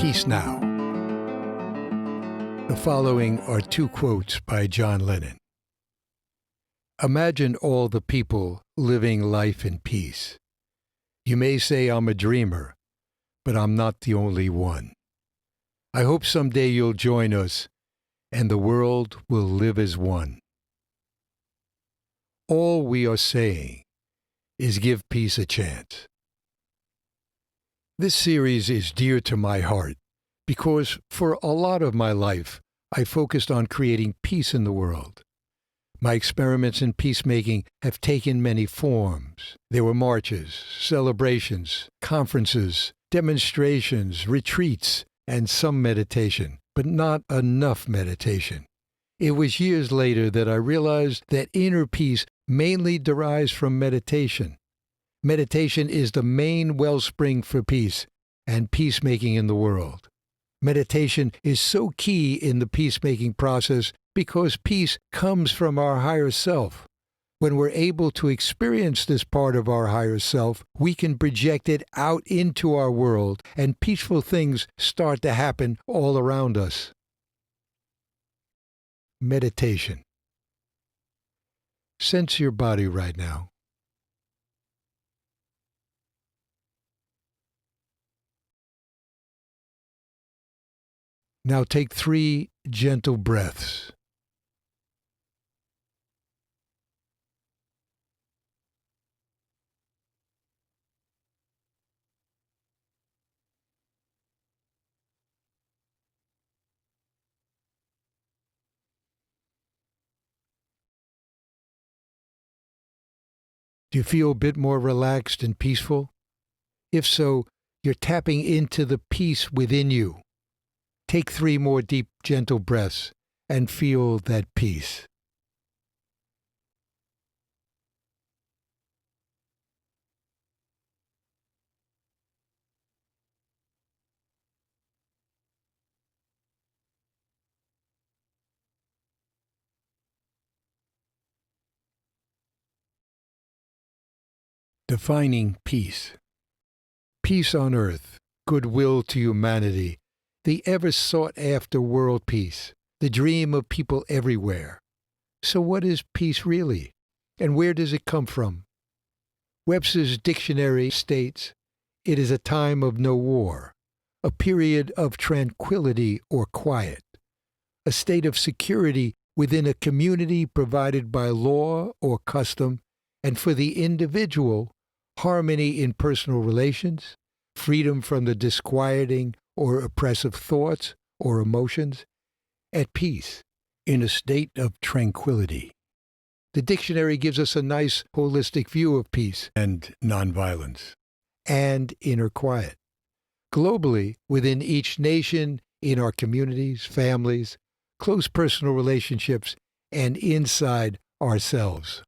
Peace Now. The following are two quotes by John Lennon. Imagine all the people living life in peace. You may say I'm a dreamer, but I'm not the only one. I hope someday you'll join us and the world will live as one. All we are saying is give peace a chance. This series is dear to my heart because for a lot of my life, I focused on creating peace in the world. My experiments in peacemaking have taken many forms. There were marches, celebrations, conferences, demonstrations, retreats, and some meditation, but not enough meditation. It was years later that I realized that inner peace mainly derives from meditation. Meditation is the main wellspring for peace and peacemaking in the world. Meditation is so key in the peacemaking process because peace comes from our higher self. When we're able to experience this part of our higher self, we can project it out into our world, and peaceful things start to happen all around us. Meditation. Sense your body right now. Now take 3 gentle breaths. Do you feel a bit more relaxed and peaceful? If so, you're tapping into the peace within you. Take 3 more deep, gentle breaths and feel that peace. Defining peace. Peace on earth, goodwill to humanity, the ever sought-after world peace, the dream of people everywhere. So what is peace really? And where does it come from? Webster's dictionary states, it is a time of no war, a period of tranquility or quiet, a state of security within a community provided by law or custom, and for the individual, harmony in personal relations, freedom from the disquieting or oppressive thoughts or emotions, at peace, in a state of tranquility. The dictionary gives us a nice holistic view of peace and nonviolence and inner quiet. Globally, within each nation, in our communities, families, close personal relationships, and inside ourselves.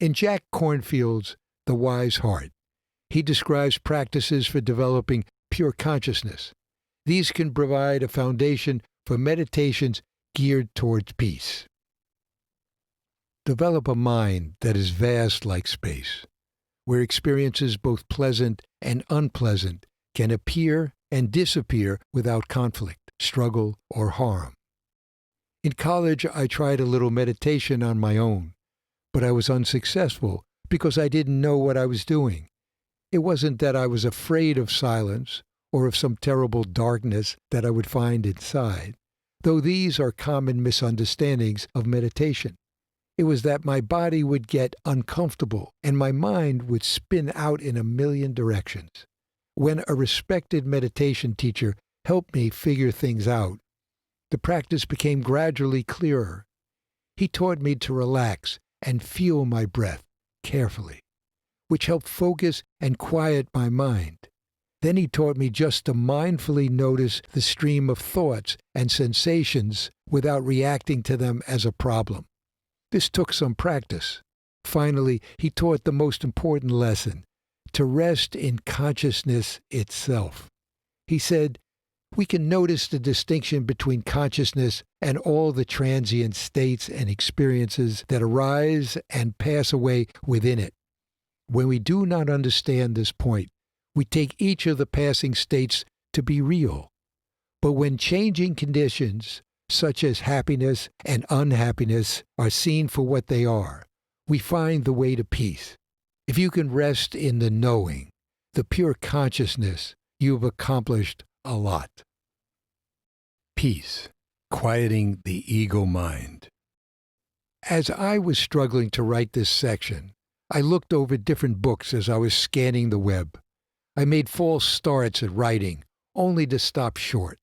In Jack Kornfield's The Wise Heart, he describes practices for developing pure consciousness. These can provide a foundation for meditations geared towards peace. Develop a mind that is vast like space, where experiences both pleasant and unpleasant can appear and disappear without conflict, struggle, or harm. In college, I tried a little meditation on my own, but I was unsuccessful because I didn't know what I was doing. It wasn't that I was afraid of silence or of some terrible darkness that I would find inside, though these are common misunderstandings of meditation. It was that my body would get uncomfortable and my mind would spin out in a million directions. When a respected meditation teacher helped me figure things out, the practice became gradually clearer. He taught me to relax and feel my breath carefully, which helped focus and quiet my mind. Then he taught me just to mindfully notice the stream of thoughts and sensations without reacting to them as a problem. This took some practice. Finally, he taught the most important lesson, to rest in consciousness itself. He said, we can notice the distinction between consciousness and all the transient states and experiences that arise and pass away within it. When we do not understand this point, we take each of the passing states to be real. But when changing conditions, such as happiness and unhappiness, are seen for what they are, we find the way to peace. If you can rest in the knowing, the pure consciousness, you've accomplished a lot. Peace, quieting the ego mind. As I was struggling to write this section, I looked over different books as I was scanning the web. I made false starts at writing, only to stop short.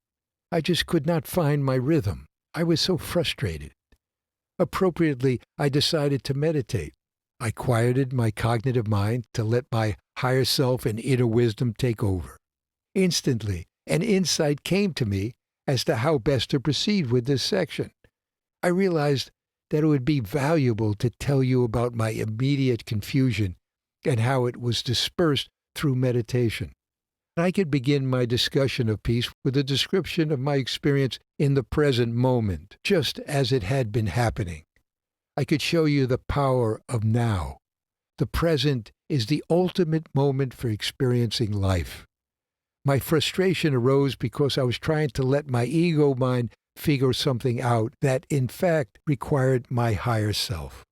I just could not find my rhythm. I was so frustrated. Appropriately, I decided to meditate. I quieted my cognitive mind to let my higher self and inner wisdom take over. Instantly, an insight came to me as to how best to proceed with this section. I realized that it would be valuable to tell you about my immediate confusion and how it was dispersed through meditation. I could begin my discussion of peace with a description of my experience in the present moment, just as it had been happening. I could show you the power of now. The present is the ultimate moment for experiencing life. My frustration arose because I was trying to let my ego mind figure something out that, in fact, required my higher self.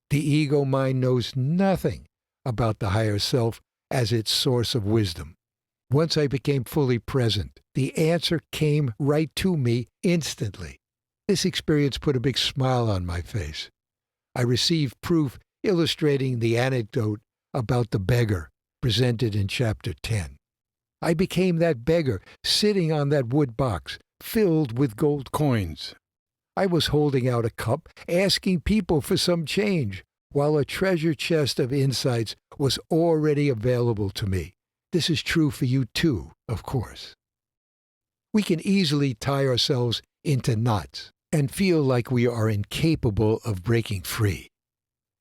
The ego mind knows nothing about the higher self as its source of wisdom. Once I became fully present, the answer came right to me instantly. This experience put a big smile on my face. I received proof illustrating the anecdote about the beggar presented in chapter 10. I became that beggar sitting on that wood box filled with gold coins. I was holding out a cup, asking people for some change, while a treasure chest of insights was already available to me. This is true for you too, of course. We can easily tie ourselves into knots and feel like we are incapable of breaking free.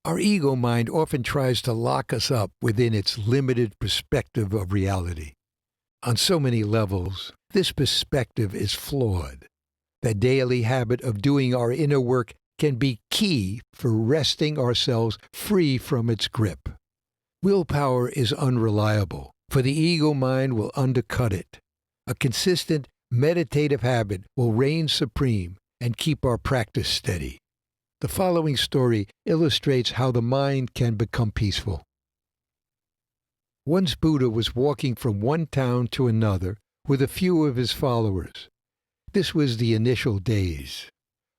Our ego mind often tries to lock us up within its limited perspective of reality. On so many levels, this perspective is flawed. The daily habit of doing our inner work can be key for wresting ourselves free from its grip. Willpower is unreliable, for the ego mind will undercut it. A consistent meditative habit will reign supreme and keep our practice steady. The following story illustrates how the mind can become peaceful. Once Buddha was walking from one town to another with a few of his followers. This was the initial days.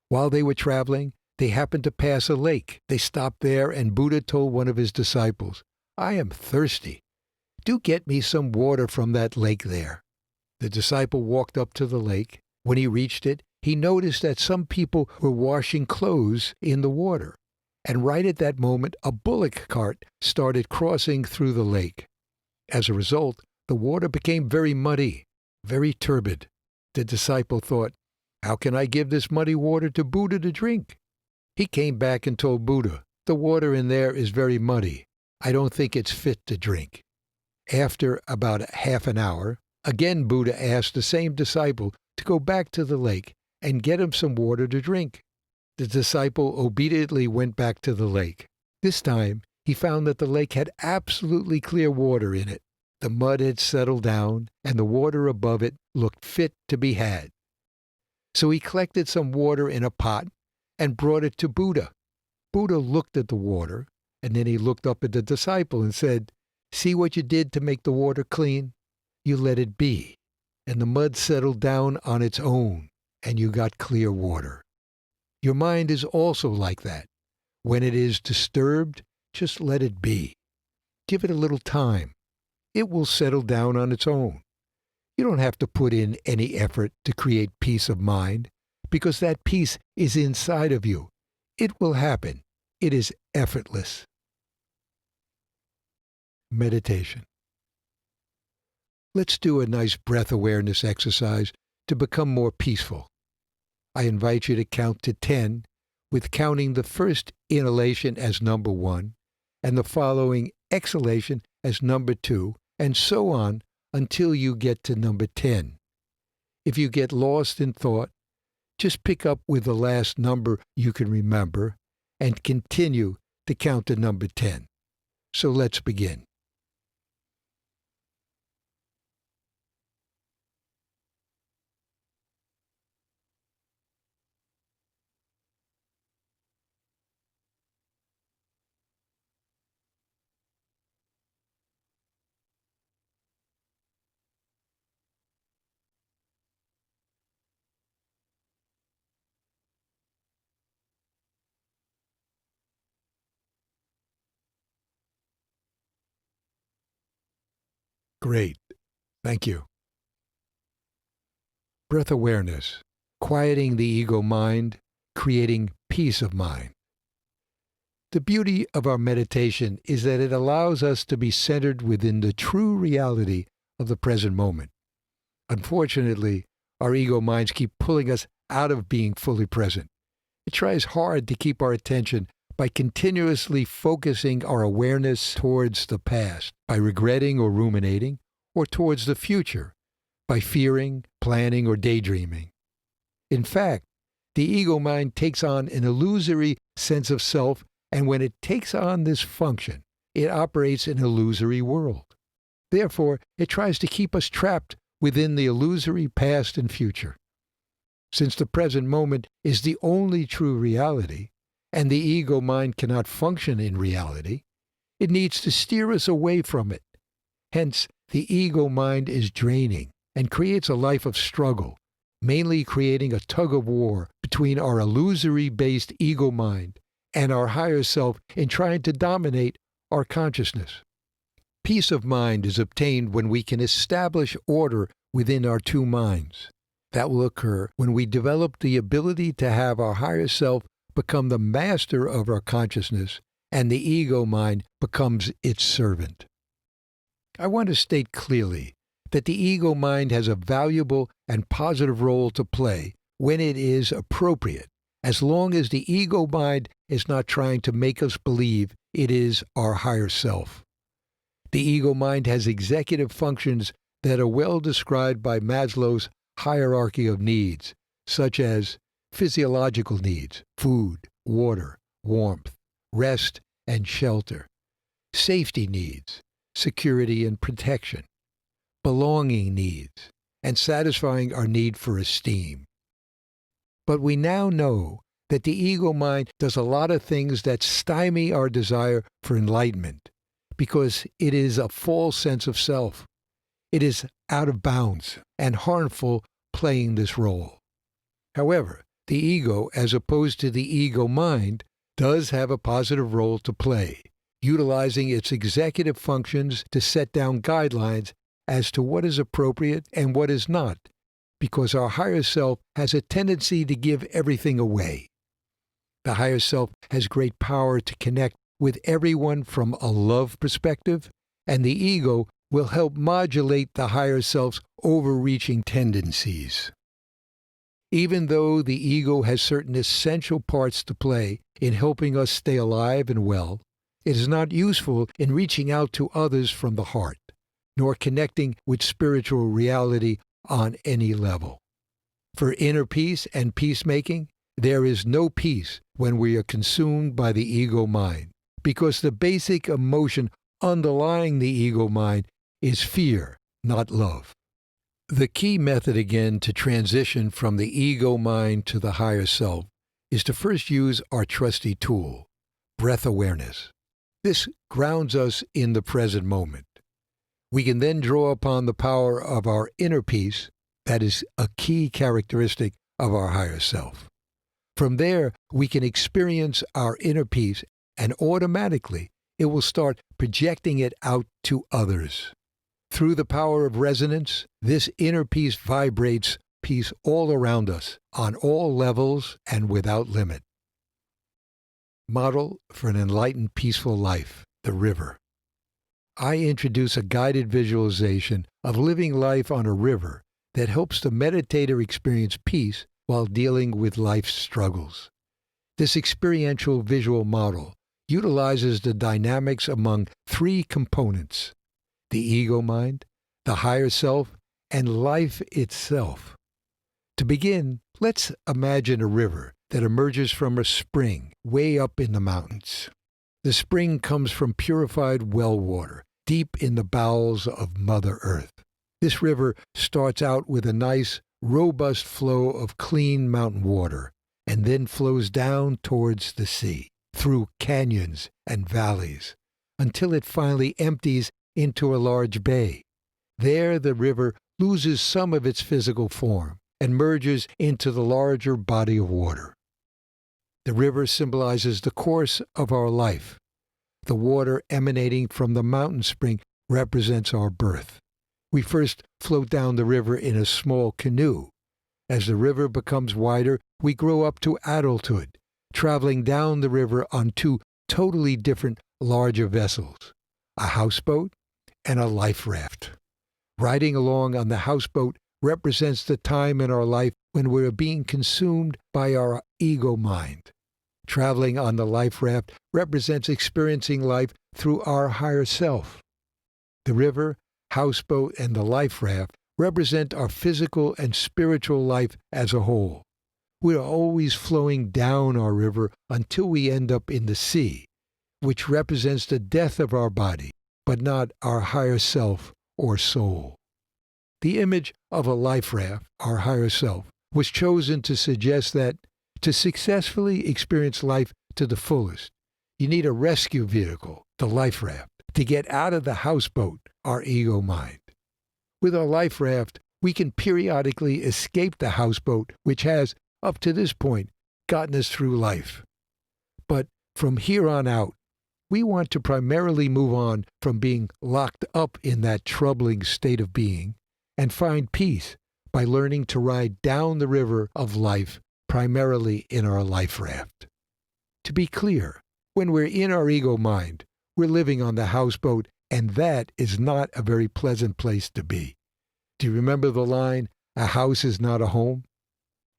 While they were traveling, they happened to pass a lake. They stopped there, and Buddha told one of his disciples, "I am thirsty. Do get me some water from that lake there." The disciple walked up to the lake. When he reached it, he noticed that some people were washing clothes in the water. And right at that moment, a bullock cart started crossing through the lake. As a result, the water became very muddy, very turbid. The disciple thought, "How can I give this muddy water to Buddha to drink?" He came back and told Buddha, "The water in there is very muddy. I don't think it's fit to drink." After about half an hour, again Buddha asked the same disciple to go back to the lake and get him some water to drink. The disciple obediently went back to the lake. This time, he found that the lake had absolutely clear water in it. The mud had settled down, and the water above it looked fit to be had. So he collected some water in a pot and brought it to Buddha. Buddha looked at the water, and then he looked up at the disciple and said, "See what you did to make the water clean? You let it be, and the mud settled down on its own, and you got clear water." Your mind is also like that. When it is disturbed, just let it be. Give it a little time. It will settle down on its own. You don't have to put in any effort to create peace of mind, because that peace is inside of you. It will happen. It is effortless. Meditation. Let's do a nice breath awareness exercise to become more peaceful. I invite you to count to 10, with counting the first inhalation as number 1, and the following exhalation as number 2, and so on until you get to number 10. If you get lost in thought, just pick up with the last number you can remember and continue to count to number 10. So let's begin. Great. Thank you. Breath awareness, quieting the ego mind, creating peace of mind. The beauty of our meditation is that it allows us to be centered within the true reality of the present moment. Unfortunately, our ego minds keep pulling us out of being fully present. It tries hard to keep our attention by continuously focusing our awareness towards the past, by regretting or ruminating, or towards the future, by fearing, planning, or daydreaming. In fact, the ego mind takes on an illusory sense of self, and when it takes on this function, it operates in an illusory world. Therefore, it tries to keep us trapped within the illusory past and future. Since the present moment is the only true reality, and the ego mind cannot function in reality, it needs to steer us away from it. Hence, the ego mind is draining and creates a life of struggle, mainly creating a tug-of-war between our illusory-based ego mind and our higher self in trying to dominate our consciousness. Peace of mind is obtained when we can establish order within our two minds. That will occur when we develop the ability to have our higher self become the master of our consciousness and the ego mind becomes its servant. I want to state clearly that the ego mind has a valuable and positive role to play when it is appropriate, as long as the ego mind is not trying to make us believe it is our higher self. The ego mind has executive functions that are well described by Maslow's hierarchy of needs, such as physiological needs, food, water, warmth, rest and shelter, safety needs, security and protection, belonging needs, and satisfying our need for esteem. But we now know that the ego mind does a lot of things that stymie our desire for enlightenment, because it is a false sense of self. It is out of bounds and harmful playing this role. However, the ego, as opposed to the ego mind, does have a positive role to play, utilizing its executive functions to set down guidelines as to what is appropriate and what is not, because our higher self has a tendency to give everything away. The higher self has great power to connect with everyone from a love perspective, and the ego will help modulate the higher self's overreaching tendencies. Even though the ego has certain essential parts to play in helping us stay alive and well, it is not useful in reaching out to others from the heart, nor connecting with spiritual reality on any level. For inner peace and peacemaking, there is no peace when we are consumed by the ego mind, because the basic emotion underlying the ego mind is fear, not love. The key method again to transition from the ego mind to the higher self is to first use our trusty tool, breath awareness. This grounds us in the present moment. We can then draw upon the power of our inner peace, that is a key characteristic of our higher self. From there, we can experience our inner peace, and automatically it will start projecting it out to others. Through the power of resonance, this inner peace vibrates peace all around us, on all levels and without limit. Model for an enlightened, peaceful life, the river. I introduce a guided visualization of living life on a river that helps the meditator experience peace while dealing with life's struggles. This experiential visual model utilizes the dynamics among three components: the ego mind, the higher self, and life itself. To begin, let's imagine a river that emerges from a spring way up in the mountains. The spring comes from purified well water deep in the bowels of Mother Earth. This river starts out with a nice, robust flow of clean mountain water and then flows down towards the sea, through canyons and valleys, until it finally empties into a large bay. There the river loses some of its physical form and merges into the larger body of water. The river symbolizes the course of our life. The water emanating from the mountain spring represents our birth. We first float down the river in a small canoe. As the river becomes wider, we grow up to adulthood, traveling down the river on two totally different larger vessels, a houseboat and a life raft. Riding along on the houseboat represents the time in our life when we're being consumed by our ego mind. Traveling on the life raft represents experiencing life through our higher self. The river, houseboat, and the life raft represent our physical and spiritual life as a whole. We are always flowing down our river until we end up in the sea, which represents the death of our body, but not our higher self or soul. The image of a life raft, our higher self, was chosen to suggest that to successfully experience life to the fullest, you need a rescue vehicle, the life raft, to get out of the houseboat, our ego mind. With our life raft, we can periodically escape the houseboat, which has, up to this point, gotten us through life. But from here on out, we want to primarily move on from being locked up in that troubling state of being and find peace by learning to ride down the river of life primarily in our life raft. To be clear, when we're in our ego mind, we're living on the houseboat, and that is not a very pleasant place to be. Do you remember the line, "A house is not a home"?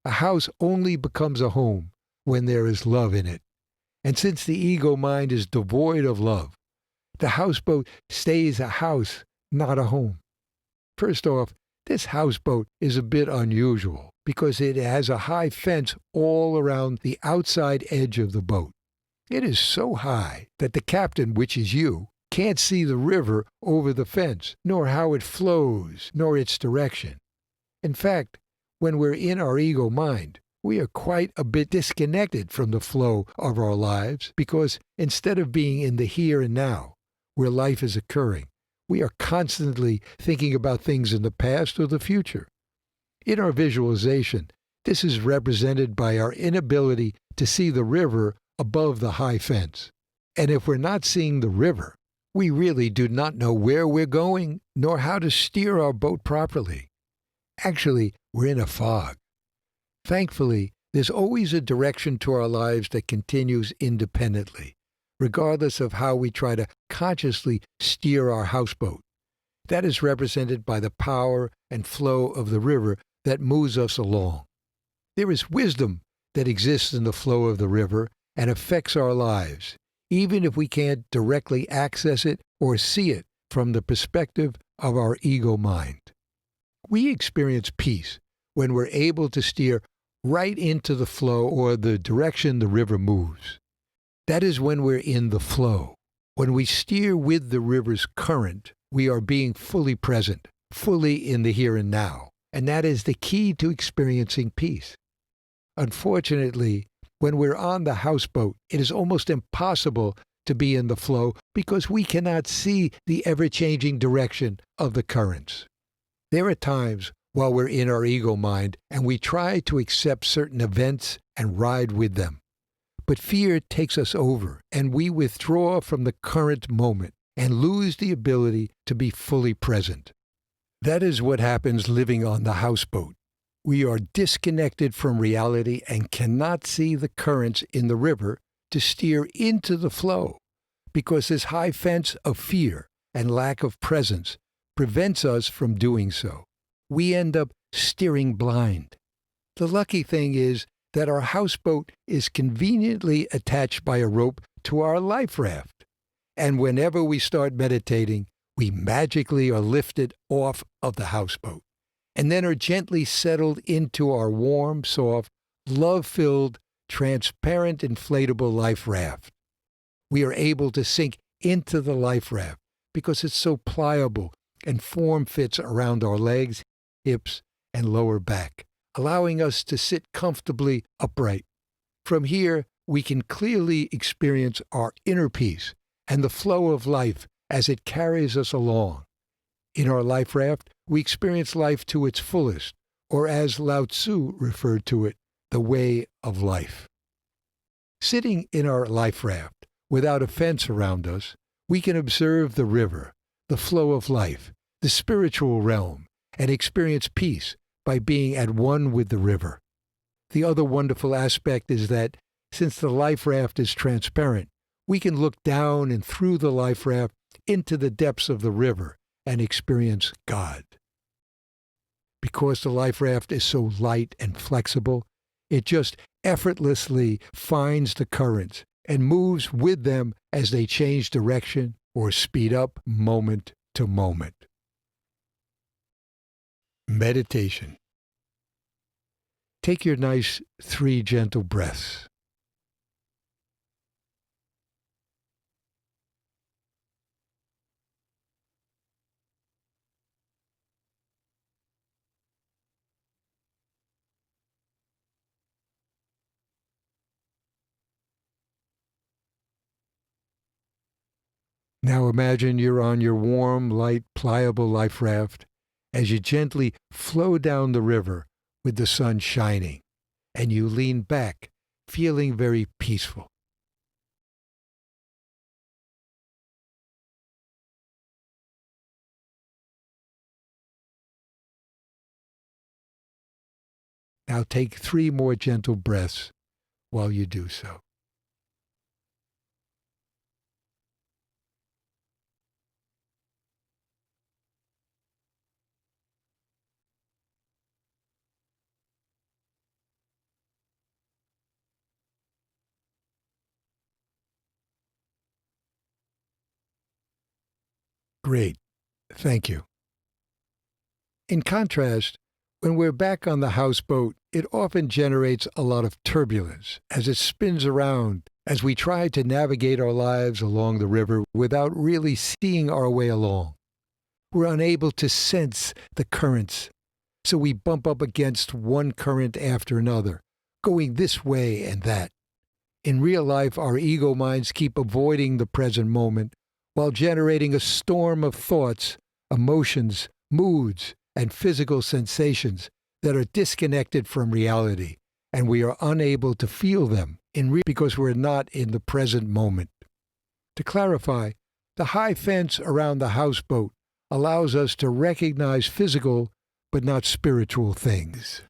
A house only becomes a home when there is love in it. And since the ego mind is devoid of love, the houseboat stays a house, not a home. First off, this houseboat is a bit unusual because it has a high fence all around the outside edge of the boat. It is so high that the captain, which is you, can't see the river over the fence, nor how it flows, nor its direction. In fact, when we're in our ego mind, we are quite a bit disconnected from the flow of our lives because instead of being in the here and now, where life is occurring, we are constantly thinking about things in the past or the future. In our visualization, this is represented by our inability to see the river above the high fence. And if we're not seeing the river, we really do not know where we're going nor how to steer our boat properly. Actually, we're in a fog. Thankfully, there's always a direction to our lives that continues independently, regardless of how we try to consciously steer our houseboat. That is represented by the power and flow of the river that moves us along. There is wisdom that exists in the flow of the river and affects our lives, even if we can't directly access it or see it from the perspective of our ego mind. We experience peace when we're able to steer right into the flow or the direction the river moves. That is when we're in the flow. When we steer with the river's current, we are being fully present, fully in the here and now, and that is the key to experiencing peace. Unfortunately, when we're on the houseboat, it is almost impossible to be in the flow because we cannot see the ever-changing direction of the currents. There are times while we're in our ego mind and we try to accept certain events and ride with them. But fear takes us over and we withdraw from the current moment and lose the ability to be fully present. That is what happens living on the houseboat. We are disconnected from reality and cannot see the currents in the river to steer into the flow because this high fence of fear and lack of presence prevents us from doing so. We end up steering blind. The lucky thing is that our houseboat is conveniently attached by a rope to our life raft. And whenever we start meditating, we magically are lifted off of the houseboat and then are gently settled into our warm, soft, love-filled, transparent, inflatable life raft. We are able to sink into the life raft because it's so pliable and form fits around our legs, hips, and lower back, allowing us to sit comfortably upright. From here, we can clearly experience our inner peace and the flow of life as it carries us along. In our life raft, we experience life to its fullest, or as Lao Tzu referred to it, the way of life. Sitting in our life raft, without a fence around us, we can observe the river, the flow of life, the spiritual realm, and experience peace by being at one with the river. The other wonderful aspect is that since the life raft is transparent, we can look down and through the life raft into the depths of the river and experience God. Because the life raft is so light and flexible, it just effortlessly finds the currents and moves with them as they change direction or speed up moment to moment. Meditation. Take your nice 3 gentle breaths. Now imagine you're on your warm, light, pliable life raft as you gently flow down the river with the sun shining, and you lean back, feeling very peaceful. Now take 3 more gentle breaths while you do so. Great. Thank you. In contrast, when we're back on the houseboat, it often generates a lot of turbulence as it spins around as we try to navigate our lives along the river without really seeing our way along. We're unable to sense the currents, so we bump up against one current after another, going this way and that. In real life, our ego minds keep avoiding the present moment while generating a storm of thoughts, emotions, moods, and physical sensations that are disconnected from reality, and we are unable to feel them because we're not in the present moment. To clarify, the high fence around the houseboat allows us to recognize physical but not spiritual things.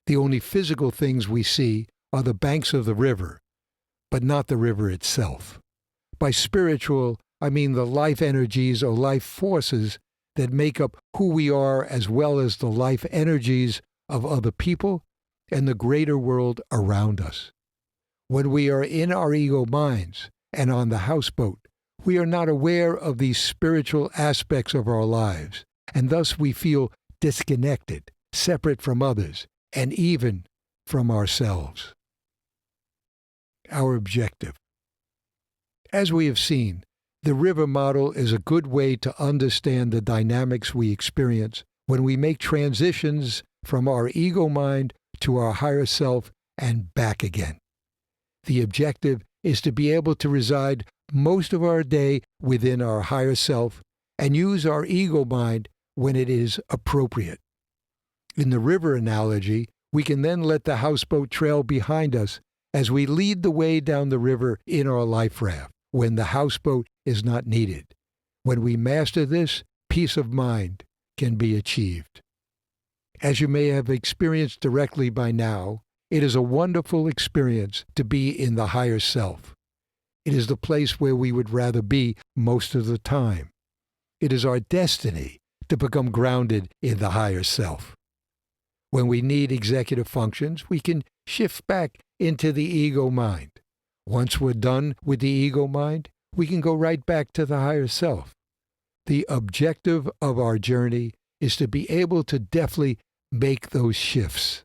The only physical things we see are the banks of the river, but not the river itself. By spiritual, I mean the life energies or life forces that make up who we are, as well as the life energies of other people and the greater world around us. When we are in our ego minds and on the houseboat, we are not aware of these spiritual aspects of our lives, and thus we feel disconnected, separate from others, and even from ourselves. Our objective. As we have seen, the river model is a good way to understand the dynamics we experience when we make transitions from our ego mind to our higher self and back again. The objective is to be able to reside most of our day within our higher self and use our ego mind when it is appropriate. In the river analogy, we can then let the houseboat trail behind us as we lead the way down the river in our life raft when the houseboat is not needed. When we master this, peace of mind can be achieved. As you may have experienced directly by now, it is a wonderful experience to be in the higher self. It is the place where we would rather be most of the time. It is our destiny to become grounded in the higher self. When we need executive functions, we can shift back into the ego mind. Once we're done with the ego mind, we can go right back to the higher self. The objective of our journey is to be able to deftly make those shifts.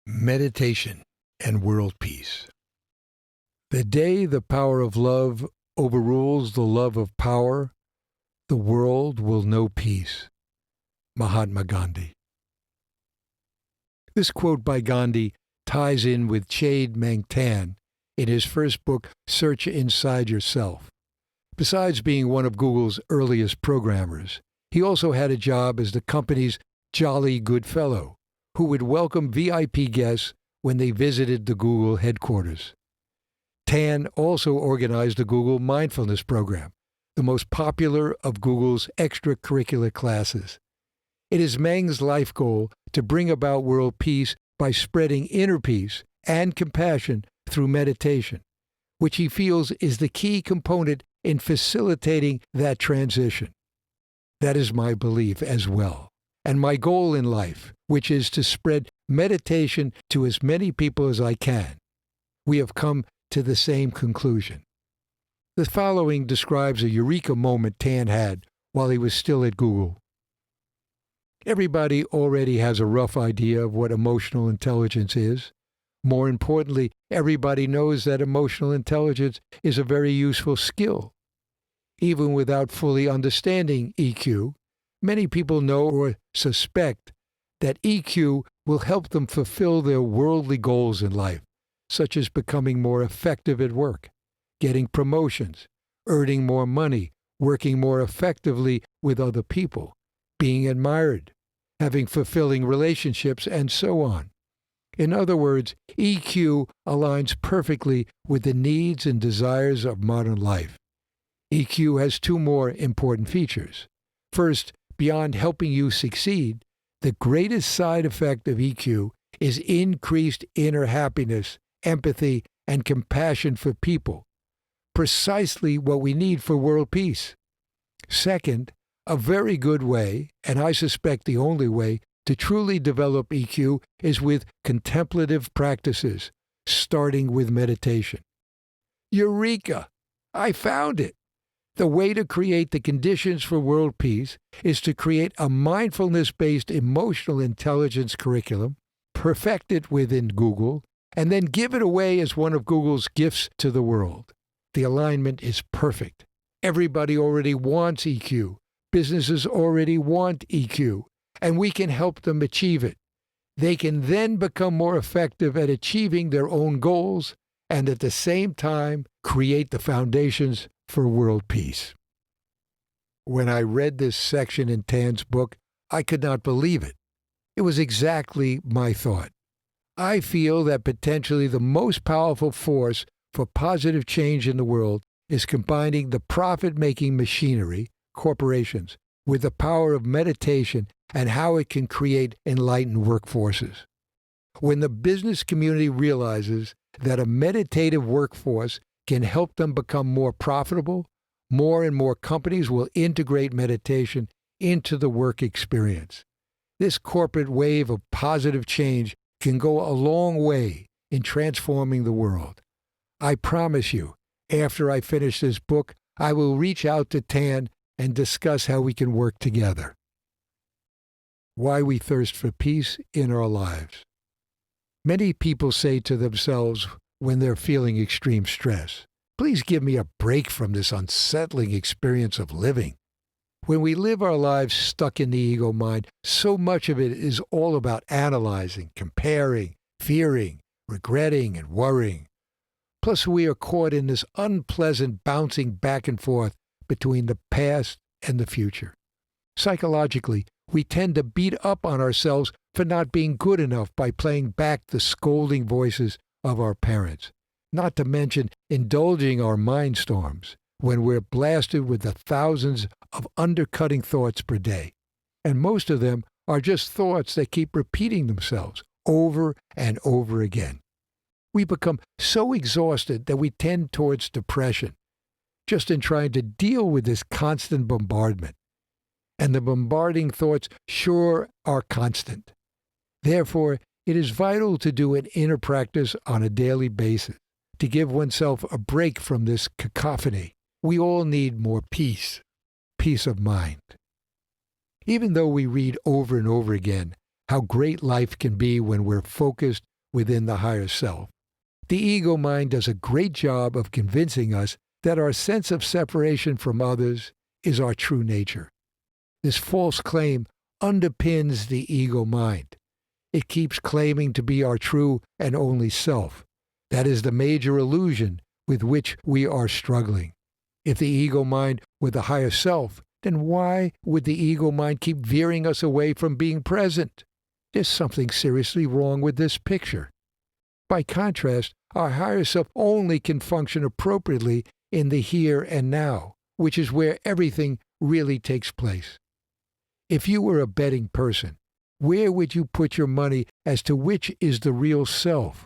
Meditation and world peace. The day the power of love overrules the love of power, the world will know peace. Mahatma Gandhi. This quote by Gandhi ties in with Chade Meng Tan in his first book, Search Inside Yourself. Besides being one of Google's earliest programmers, he also had a job as the company's jolly good fellow, who would welcome VIP guests when they visited the Google headquarters. Tan also organized the Google Mindfulness program, the most popular of Google's extracurricular classes. It is Meng's life goal to bring about world peace by spreading inner peace and compassion through meditation, which he feels is the key component in facilitating that transition. That is my belief as well, and my goal in life, which is to spread meditation to as many people as I can. We have come to the same conclusion. The following describes a eureka moment Tan had while he was still at Google. Everybody already has a rough idea of what emotional intelligence is. More importantly, everybody knows that emotional intelligence is a very useful skill. Even without fully understanding EQ, many people know or suspect that EQ will help them fulfill their worldly goals in life, such as becoming more effective at work, getting promotions, earning more money, working more effectively with other people, being admired, having fulfilling relationships, and so on. In other words, EQ aligns perfectly with the needs and desires of modern life. EQ has two more important features. First, beyond helping you succeed, the greatest side effect of EQ is increased inner happiness, empathy, and compassion for people, precisely what we need for world peace. Second, a very good way, and I suspect the only way, to truly develop EQ is with contemplative practices, starting with meditation. Eureka! I found it! The way to create the conditions for world peace is to create a mindfulness-based emotional intelligence curriculum, perfect it within Google, and then give it away as one of Google's gifts to the world. The alignment is perfect. Everybody already wants EQ. Businesses already want EQ, and we can help them achieve it. They can then become more effective at achieving their own goals and at the same time create the foundations for world peace. When I read this section in Tan's book, I could not believe it. It was exactly my thought. I feel that potentially the most powerful force for positive change in the world is combining the profit-making machinery, corporations, with the power of meditation and how it can create enlightened workforces. When the business community realizes that a meditative workforce can help them become more profitable, more and more companies will integrate meditation into the work experience. This corporate wave of positive change can go a long way in transforming the world. I promise you, after I finish this book, I will reach out to Tan and discuss how we can work together. Why we thirst for peace in our lives. Many people say to themselves when they're feeling extreme stress, "Please give me a break from this unsettling experience of living." When we live our lives stuck in the ego mind, so much of it is all about analyzing, comparing, fearing, regretting, and worrying. Plus, we are caught in this unpleasant bouncing back and forth between the past and the future. Psychologically, we tend to beat up on ourselves for not being good enough by playing back the scolding voices of our parents, not to mention indulging our mind storms when we're blasted with the thousands of undercutting thoughts per day. And most of them are just thoughts that keep repeating themselves over and over again. We become so exhausted that we tend towards depression, just in trying to deal with this constant bombardment. And the bombarding thoughts sure are constant. Therefore, it is vital to do an inner practice on a daily basis, to give oneself a break from this cacophony. We all need more peace of mind. Even though we read over and over again how great life can be when we're focused within the higher self, the ego mind does a great job of convincing us that our sense of separation from others is our true nature. This false claim underpins the ego mind. It keeps claiming to be our true and only self. That is the major illusion with which we are struggling. If the ego mind were the higher self, then why would the ego mind keep veering us away from being present? There's something seriously wrong with this picture. By contrast, our higher self only can function appropriately in the here and now, which is where everything really takes place. If you were a betting person, where would you put your money as to which is the real self?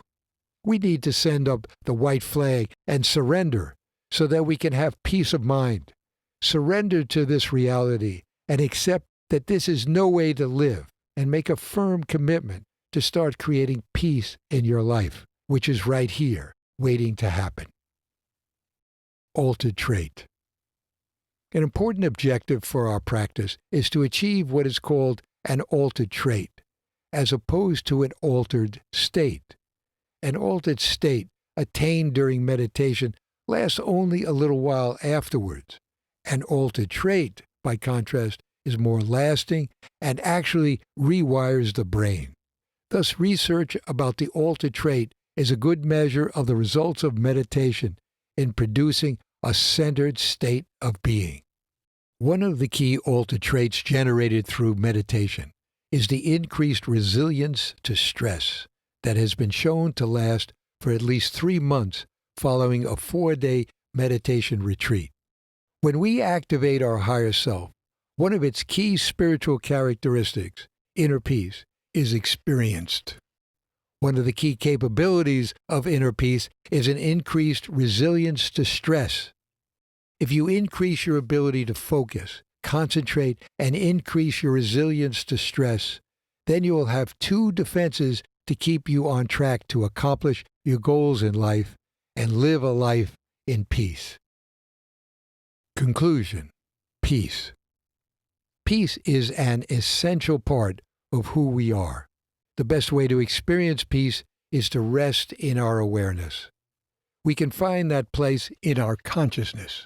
We need to send up the white flag and surrender so that we can have peace of mind. Surrender to this reality and accept that this is no way to live, and make a firm commitment to start creating peace in your life, which is right here, waiting to happen. Altered trait. An important objective for our practice is to achieve what is called an altered trait, as opposed to an altered state. An altered state attained during meditation lasts only a little while afterwards. An altered trait, by contrast, is more lasting and actually rewires the brain. Thus, research about the altered trait is a good measure of the results of meditation in producing a centered state of being. One of the key altered traits generated through meditation is the increased resilience to stress that has been shown to last for at least 3 months following a 4-day meditation retreat. When we activate our higher self, one of its key spiritual characteristics, inner peace, is experienced. One of the key capabilities of inner peace is an increased resilience to stress. If you increase your ability to focus, concentrate, and increase your resilience to stress, then you will have 2 defenses to keep you on track to accomplish your goals in life and live a life in peace. Conclusion. Peace. Peace is an essential part of who we are. The best way to experience peace is to rest in our awareness. We can find that place in our consciousness,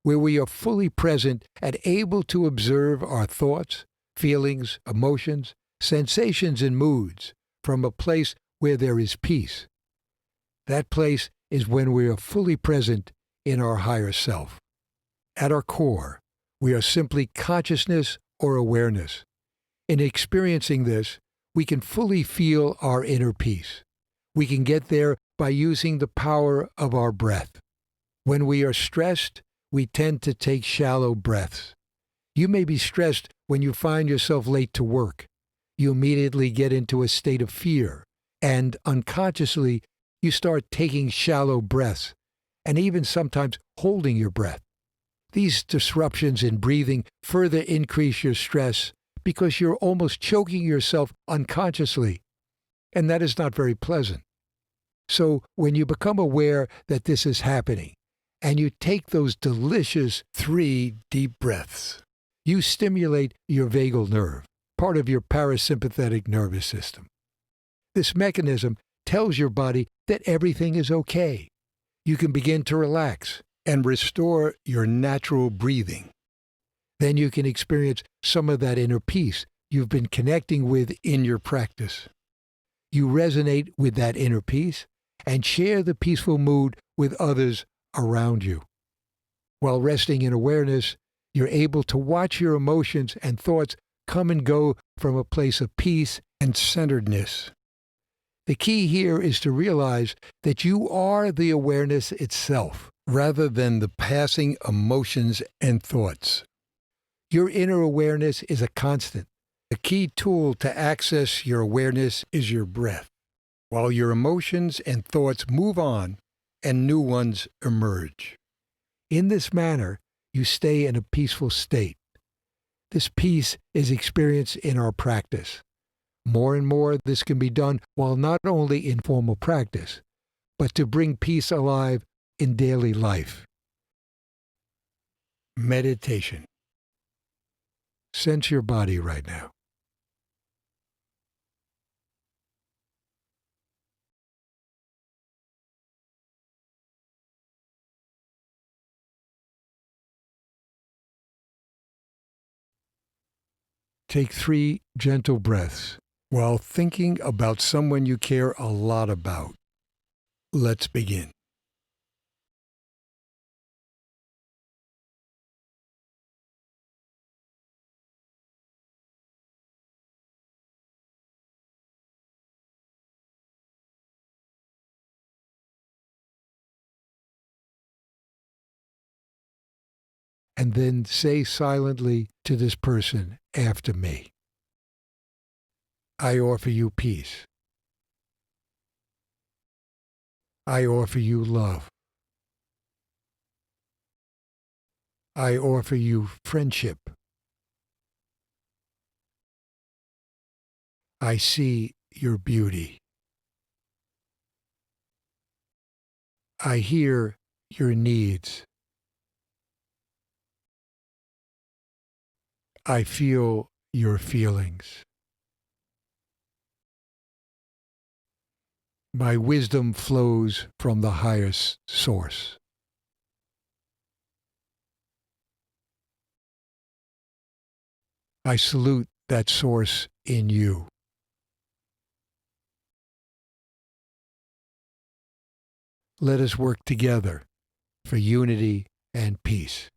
where we are fully present and able to observe our thoughts, feelings, emotions, sensations, and moods from a place where there is peace. That place is when we are fully present in our higher self. At our core, we are simply consciousness or awareness. In experiencing this, we can fully feel our inner peace. We can get there by using the power of our breath. When we are stressed, we tend to take shallow breaths. You may be stressed when you find yourself late to work. You immediately get into a state of fear, and unconsciously, you start taking shallow breaths, and even sometimes holding your breath. These disruptions in breathing further increase your stress because you're almost choking yourself unconsciously, and that is not very pleasant. So when you become aware that this is happening, and you take those delicious 3 deep breaths, you stimulate your vagal nerve, part of your parasympathetic nervous system. This mechanism tells your body that everything is okay. You can begin to relax and restore your natural breathing. Then you can experience some of that inner peace you've been connecting with in your practice. You resonate with that inner peace and share the peaceful mood with others around you. While resting in awareness, you're able to watch your emotions and thoughts come and go from a place of peace and centeredness. The key here is to realize that you are the awareness itself, rather than the passing emotions and thoughts. Your inner awareness is a constant. The key tool to access your awareness is your breath, while your emotions and thoughts move on and new ones emerge. In this manner, you stay in a peaceful state. This peace is experienced in our practice. More and more, this can be done while not only in formal practice, but to bring peace alive in daily life. Meditation. Sense your body right now. Take 3 gentle breaths while thinking about someone you care a lot about. Let's begin. and then say silently to this person after me. I offer you peace. I offer you love. I offer you friendship. I see your beauty. I hear your needs. I feel your feelings. My wisdom flows from the highest source. I salute that source in you. Let us work together for unity and peace.